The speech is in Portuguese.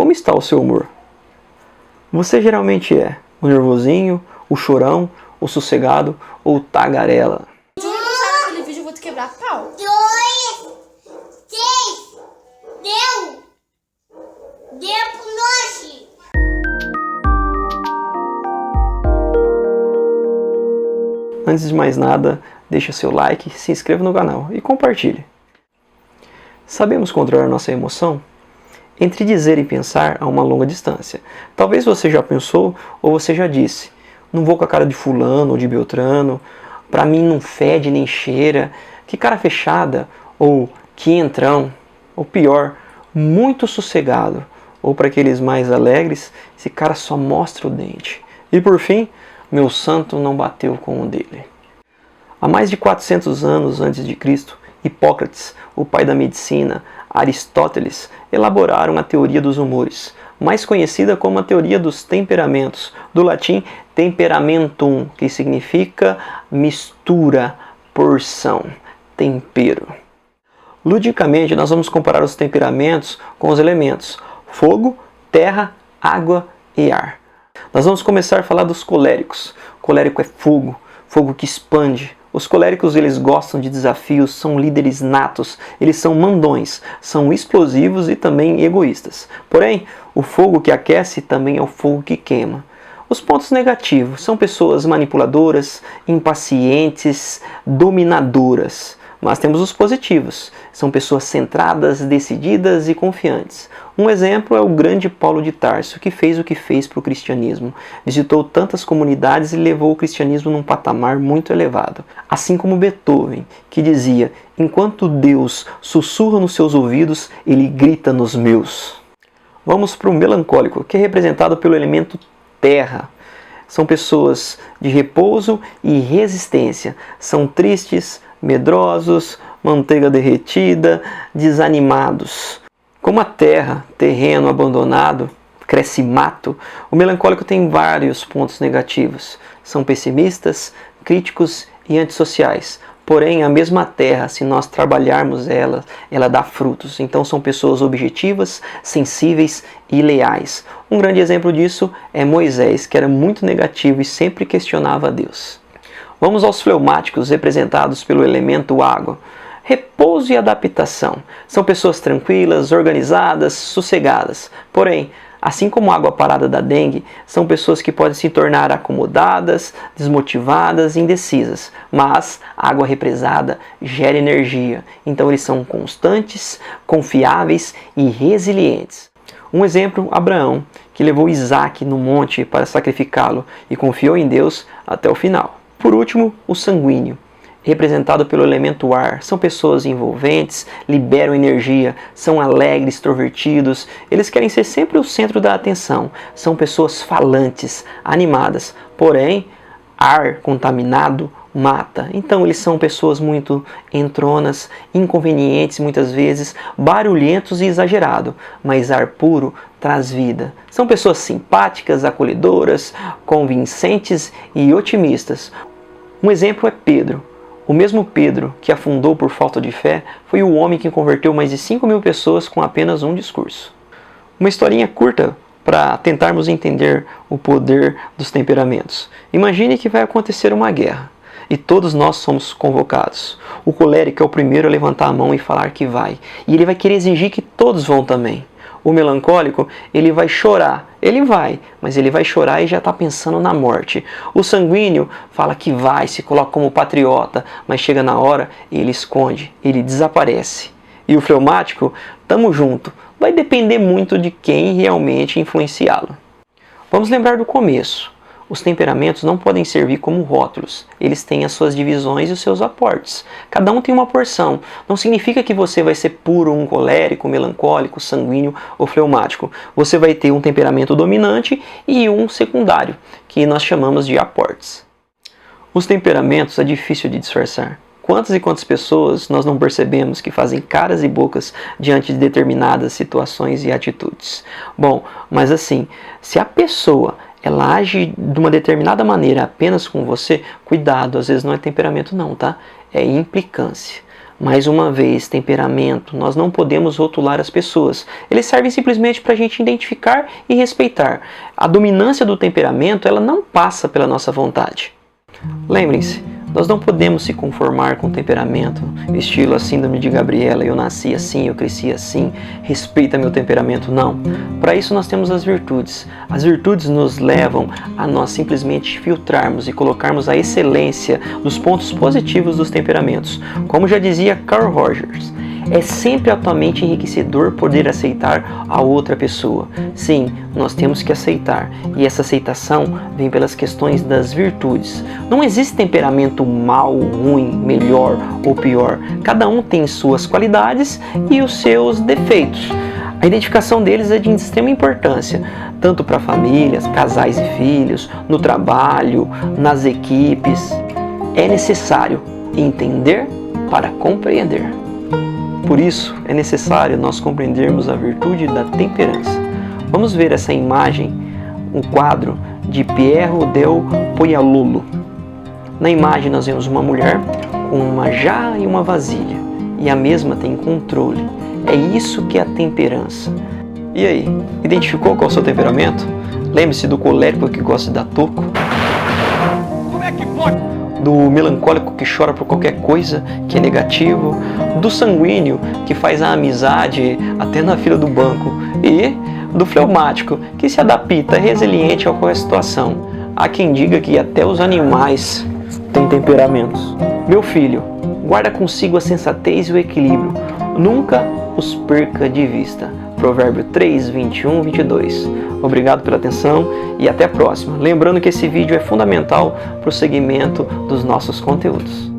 como está o seu humor? Você geralmente é o nervosinho, o chorão, o sossegado ou o tagarela? Se eu não sair naquele vídeo, eu vou te quebrar a pau. 2, 3, deu pro nós. Antes de mais nada, deixa seu like, se inscreva no canal e compartilhe. Sabemos controlar nossa emoção? Entre dizer e pensar há uma longa distância. Talvez você já pensou ou você já disse: não vou com a cara de fulano ou de beltrano, pra mim não fede nem cheira, que cara fechada, ou que entrão, ou pior, muito sossegado, ou para aqueles mais alegres, esse cara só mostra o dente. E por fim, meu santo não bateu com o dele. Há mais de 400 anos antes de Cristo, Hipócrates, o pai da medicina, Aristóteles, elaboraram a teoria dos humores, mais conhecida como a teoria dos temperamentos, do latim temperamentum, que significa mistura, porção, tempero. Ludicamente, nós vamos comparar os temperamentos com os elementos fogo, terra, água e ar. Nós vamos começar a falar dos coléricos. O colérico é fogo, fogo que expande. Os coléricos, eles gostam de desafios, são líderes natos, eles são mandões, são explosivos e também egoístas. Porém, o fogo que aquece também é o fogo que queima. Os pontos negativos são pessoas manipuladoras, impacientes, dominadoras. Mas temos os positivos, são pessoas centradas, decididas e confiantes. Um exemplo é o grande Paulo de Tarso, que fez o que fez para o cristianismo. Visitou tantas comunidades e levou o cristianismo num patamar muito elevado. Assim como Beethoven, que dizia: enquanto Deus sussurra nos seus ouvidos, ele grita nos meus. Vamos para o melancólico, que é representado pelo elemento terra. São pessoas de repouso e resistência. São tristes, medrosos, manteiga derretida, desanimados. Como a terra, terreno abandonado, cresce mato, o melancólico tem vários pontos negativos. São pessimistas, críticos e antissociais. Porém, a mesma terra, se nós trabalharmos ela, ela dá frutos. Então são pessoas objetivas, sensíveis e leais. Um grande exemplo disso é Moisés, que era muito negativo e sempre questionava a Deus. Vamos aos fleumáticos, representados pelo elemento água. Repouso e adaptação. São pessoas tranquilas, organizadas, sossegadas. Porém, assim como a água parada da dengue, são pessoas que podem se tornar acomodadas, desmotivadas, indecisas. Mas a água represada gera energia. Então eles são constantes, confiáveis e resilientes. Um exemplo, Abraão, que levou Isaac no monte para sacrificá-lo e confiou em Deus até o final. Por último, o sanguíneo, representado pelo elemento ar. São pessoas envolventes, liberam energia, são alegres, extrovertidos, eles querem ser sempre o centro da atenção. São pessoas falantes, animadas, porém, ar contaminado mata. Então eles são pessoas muito entronas, inconvenientes muitas vezes, barulhentos e exagerados, mas ar puro traz vida. São pessoas simpáticas, acolhedoras, convincentes e otimistas. Um exemplo é Pedro. O mesmo Pedro que afundou por falta de fé foi o homem que converteu mais de 5.000 pessoas com apenas um discurso. Uma historinha curta para tentarmos entender o poder dos temperamentos. Imagine que vai acontecer uma guerra e todos nós somos convocados. O colérico é o primeiro a levantar a mão e falar que vai, e ele vai querer exigir que todos vão também. O melancólico, ele vai chorar, ele vai, mas ele vai chorar e já está pensando na morte. O sanguíneo fala que vai, se coloca como patriota, mas chega na hora e ele esconde, ele desaparece. E o fleumático, tamo junto, vai depender muito de quem realmente influenciá-lo. Vamos lembrar do começo. Os temperamentos não podem servir como rótulos, eles têm as suas divisões e os seus aportes. Cada um tem uma porção. Não significa que você vai ser puro um colérico, melancólico, sanguíneo ou fleumático. Você vai ter um temperamento dominante e um secundário, que nós chamamos de aportes. Os temperamentos é difícil de disfarçar. Quantas e quantas pessoas nós não percebemos que fazem caras e bocas diante de determinadas situações e atitudes? Bom, mas assim, se a pessoa ela age de uma determinada maneira apenas com você, cuidado, às vezes não é temperamento não, tá? É implicância. Mais uma vez, temperamento, nós não podemos rotular as pessoas. Eles servem simplesmente para a gente identificar e respeitar. A dominância do temperamento, ela não passa pela nossa vontade. Lembrem-se, nós não podemos se conformar com o temperamento, estilo a síndrome de Gabriela, eu nasci assim, eu cresci assim, respeita meu temperamento, não. Para isso nós temos as virtudes. As virtudes nos levam a nós simplesmente filtrarmos e colocarmos a excelência dos pontos positivos dos temperamentos. Como já dizia Carl Rogers, é sempre altamente enriquecedor poder aceitar a outra pessoa. Sim, nós temos que aceitar, e essa aceitação vem pelas questões das virtudes. Não existe temperamento mal, ruim, melhor ou pior. Cada um tem suas qualidades e os seus defeitos. A identificação deles é de extrema importância, tanto para famílias, casais e filhos, no trabalho, nas equipes. É necessário entender para compreender. Por isso, é necessário nós compreendermos a virtude da temperança. Vamos ver essa imagem, um quadro de Piero del Poialuolo. Na imagem nós vemos uma mulher com uma jarra e uma vasilha, e a mesma tem controle. É isso que é a temperança. E aí, identificou qual é o seu temperamento? Lembre-se do colérico que gosta de dar toco. Como é que pode? Do melancólico que chora por qualquer coisa que é negativo, do sanguíneo que faz a amizade até na fila do banco e do fleumático que se adapta resiliente a qualquer situação. Há quem diga que até os animais têm temperamentos. Meu filho, guarda consigo a sensatez e o equilíbrio, nunca os perca de vista. Provérbio 3, 21, 22. Obrigado pela atenção e até a próxima. Lembrando que esse vídeo é fundamental para o segmento dos nossos conteúdos.